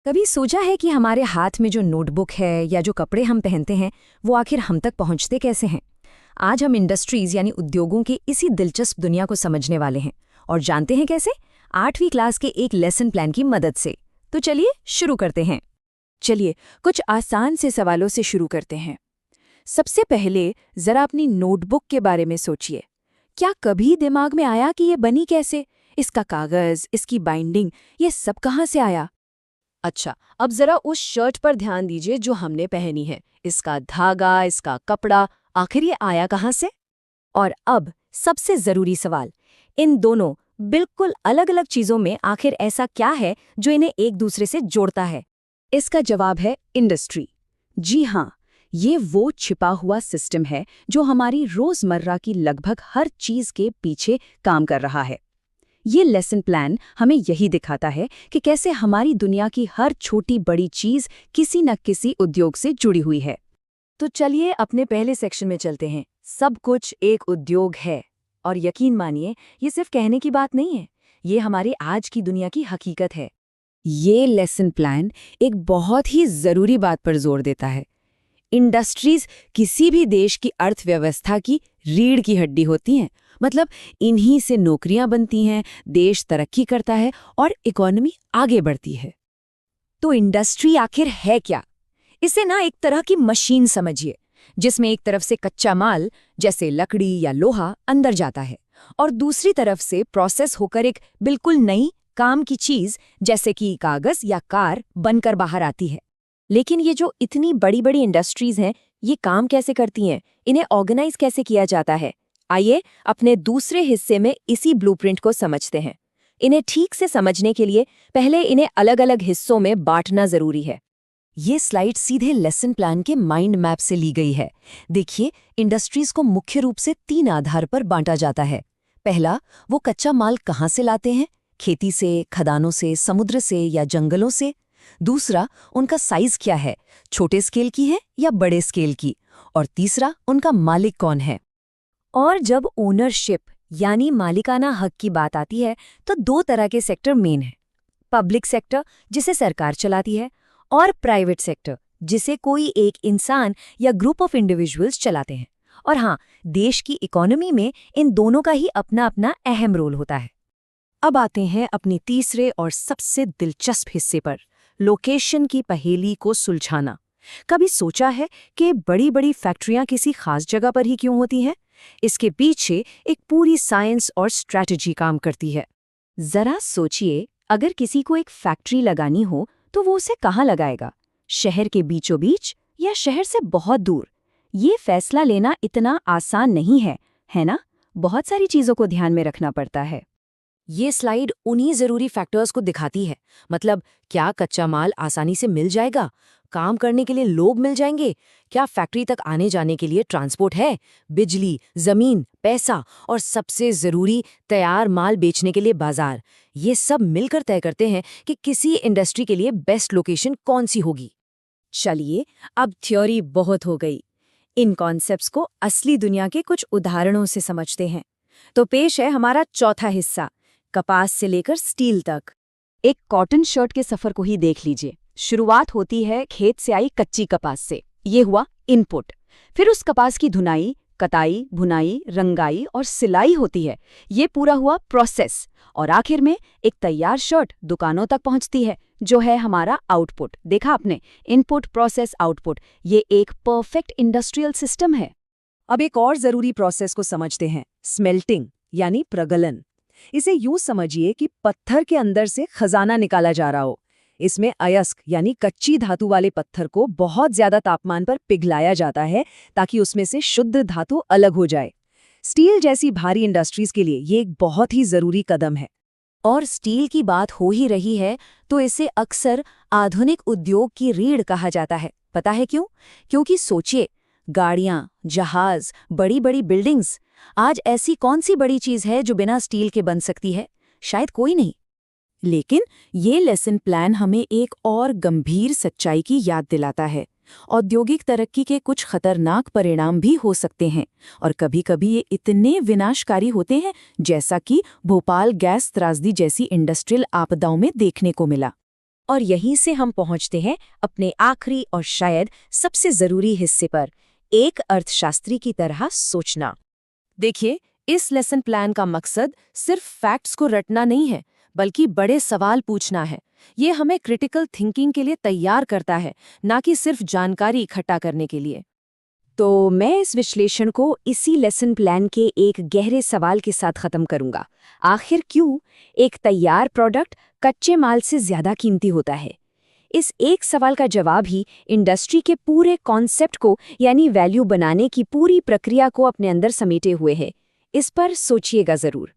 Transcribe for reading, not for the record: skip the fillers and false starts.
कभी सोचा है कि हमारे हाथ में जो नोटबुक है या जो कपड़े हम पहनते हैं वो आखिर हम तक पहुंचते कैसे हैं। आज हम इंडस्ट्रीज यानी उद्योगों की इसी दिलचस्प दुनिया को समझने वाले हैं और जानते हैं कैसे 8वीं क्लास के एक लेसन प्लान की मदद से। तो चलिए शुरू करते हैं। चलिए कुछ आसान से सवालों से शुरू करते हैं। सबसे पहले जरा अपनी नोटबुक के बारे में सोचिए। क्या कभी दिमाग में आया कि ये बनी कैसे? इसका कागज, इसकी बाइंडिंग, ये सब कहाँ से आया? अच्छा, अब जरा उस शर्ट पर ध्यान दीजिए जो हमने पहनी है। इसका धागा, इसका कपड़ा, आखिर ये आया कहाँ से? और अब सबसे जरूरी सवाल, इन दोनों बिल्कुल अलग अलग चीजों में आखिर ऐसा क्या है जो इन्हें एक दूसरे से जोड़ता है? इसका जवाब है इंडस्ट्री। जी हाँ, ये वो छिपा हुआ सिस्टम है जो हमारी रोजमर्रा की लगभग हर चीज के पीछे काम कर रहा है। ये लेसन प्लान हमें यही दिखाता है कि कैसे हमारी दुनिया की हर छोटी बड़ी चीज किसी न किसी उद्योग से जुड़ी हुई है। तो चलिए अपने पहले सेक्शन में चलते हैं। सब कुछ एक उद्योग है, और यकीन मानिए ये सिर्फ कहने की बात नहीं है, ये हमारी आज की दुनिया की हकीकत है। ये लेसन प्लान एक बहुत ही जरूरी बात पर जोर देता है। इंडस्ट्रीज किसी भी देश की अर्थव्यवस्था की रीढ़ की हड्डी होती हैं। मतलब इन्हीं से नौकरियां बनती हैं, देश तरक्की करता है और इकोनॉमी आगे बढ़ती है। तो इंडस्ट्री आखिर है क्या? इसे ना एक तरह की मशीन समझिए, जिसमें एक तरफ से कच्चा माल जैसे लकड़ी या लोहा अंदर जाता है और दूसरी तरफ से प्रोसेस होकर एक बिल्कुल नई काम की चीज जैसे कि कागज या कार बनकर बाहर आती है। लेकिन ये जो इतनी बड़ी बड़ी इंडस्ट्रीज हैं, ये काम कैसे करती हैं? इन्हें ऑर्गेनाइज कैसे किया जाता है? आइए अपने दूसरे हिस्से में इसी ब्लूप्रिंट को समझते हैं। इन्हें ठीक से समझने के लिए पहले इन्हें अलग अलग हिस्सों में बांटना जरूरी है। ये स्लाइड सीधे लेसन प्लान के माइंड मैप से ली गई है। देखिए, इंडस्ट्रीज को मुख्य रूप से 3 आधार पर बांटा जाता है। पहला, वो कच्चा माल कहाँ से लाते हैं? खेती से, खदानों से, समुद्र से या जंगलों से। दूसरा, उनका साइज क्या है, छोटे स्केल की है या बड़े स्केल की। और तीसरा, उनका मालिक कौन है। और जब ओनरशिप यानी मालिकाना हक की बात आती है तो 2 तरह के सेक्टर मेन हैं। पब्लिक सेक्टर, जिसे सरकार चलाती है, और प्राइवेट सेक्टर, जिसे कोई एक इंसान या ग्रुप ऑफ इंडिविजुअल्स चलाते हैं। और हाँ, देश की इकोनॉमी में इन दोनों का ही अपना अपना अहम रोल होता है। अब आते हैं अपने तीसरे और सबसे दिलचस्प हिस्से पर, लोकेशन की पहेली को सुलझाना। कभी सोचा है कि बड़ी बड़ी फैक्ट्रियां किसी खास जगह पर ही क्यों होती हैं? इसके पीछे एक पूरी साइंस और स्ट्रैटेजी काम करती है। जरा सोचिए, अगर किसी को एक फैक्ट्री लगानी हो तो वो उसे कहाँ लगाएगा? शहर के बीचों बीच या शहर से बहुत दूर? ये फैसला लेना इतना आसान नहीं है ना? बहुत सारी चीजों को ध्यान में रखना पड़ता है। ये स्लाइड उन्हीं जरूरी फैक्टर्स को दिखाती है। मतलब, क्या कच्चा माल आसानी से मिल जाएगा? काम करने के लिए लोग मिल जाएंगे? क्या फैक्ट्री तक आने जाने के लिए ट्रांसपोर्ट है? बिजली, जमीन, पैसा, और सबसे जरूरी, तैयार माल बेचने के लिए बाजार। ये सब मिलकर तय करते हैं कि किसी इंडस्ट्री के लिए बेस्ट लोकेशन कौन सी होगी। चलिए, अब थ्योरी बहुत हो गई। इन कॉन्सेप्ट्स को असली दुनिया के कुछ उदाहरणों से समझते हैं। तो पेश है हमारा चौथा हिस्सा, कपास से लेकर स्टील तक। एक कॉटन शर्ट के सफर को ही देख लीजिए। शुरुआत होती है खेत से आई कच्ची कपास से। ये हुआ इनपुट। फिर उस कपास की धुनाई, कताई, भुनाई, रंगाई और सिलाई होती है। ये पूरा हुआ प्रोसेस। और आखिर में एक तैयार शर्ट दुकानों तक पहुंचती है, जो है हमारा आउटपुट। देखा आपने, इनपुट, प्रोसेस, आउटपुट। ये एक परफेक्ट इंडस्ट्रियल सिस्टम है। अब एक और जरूरी प्रोसेस को समझते हैं, स्मेल्टिंग यानी प्रगलन। इसे यूं समझिए कि पत्थर के अंदर से खजाना निकाला जा रहा हो। इसमें अयस्क यानी कच्ची धातु वाले पत्थर को बहुत ज्यादा तापमान पर पिघलाया जाता है ताकि उसमें से शुद्ध धातु अलग हो जाए। स्टील जैसी भारी इंडस्ट्रीज के लिए ये एक बहुत ही जरूरी कदम है। और स्टील की बात हो ही रही है तो इसे अक्सर आधुनिक उद्योग की रीढ़ कहा जाता है। पता है क्यों? क्योंकि सोचिए, गाड़ियां, जहाज, बड़ी बड़ी बिल्डिंग्स, आज ऐसी कौन सी बड़ी चीज है जो बिना स्टील के बन सकती है? शायद कोई नहीं। लेकिन ये लेसन प्लान हमें एक और गंभीर सच्चाई की याद दिलाता है। औद्योगिक तरक्की के कुछ खतरनाक परिणाम भी हो सकते हैं, और कभी-कभी ये इतने विनाशकारी होते हैं, जैसा कि भोपाल गैस त्रासदी जैसी इंडस्ट्रियल आपदाओं में देखने को मिला। और यहीं से हम पहुंचते हैं अपने आखिरी और शायद सबसे जरूरी हिस्से पर, एक अर्थशास्त्री की तरह सोचना। देखिए, इस लेसन प्लान का मकसद सिर्फ फैक्ट्स को रटना नहीं है, बल्कि बड़े सवाल पूछना है। ये हमें क्रिटिकल थिंकिंग के लिए तैयार करता है, ना कि सिर्फ जानकारी इकट्ठा करने के लिए। तो मैं इस विश्लेषण को इसी लेसन प्लान के एक गहरे सवाल के साथ खत्म करूंगा। आखिर क्यों एक तैयार प्रोडक्ट कच्चे माल से ज्यादा कीमती होता है? इस एक सवाल का जवाब ही इंडस्ट्री के पूरे कॉन्सेप्ट को यानी वैल्यू बनाने की पूरी प्रक्रिया को अपने अंदर समेटे हुए है। इस पर सोचिएगा जरूर।